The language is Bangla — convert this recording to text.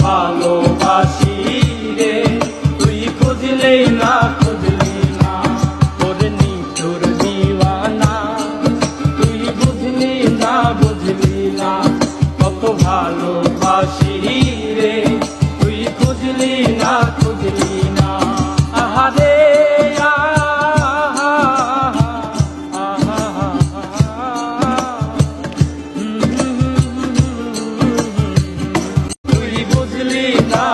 ভালোবাসি রে, তুই খুঁজলেই না খুঁজলি না, তোর নিঠুর দিওয়ানা, তুই বুঝলি না বুঝলি না, কত ভালোবাসি রে, তুই খুঁজলি না খুঁজলি না। আহারে তুই বুঝলি না।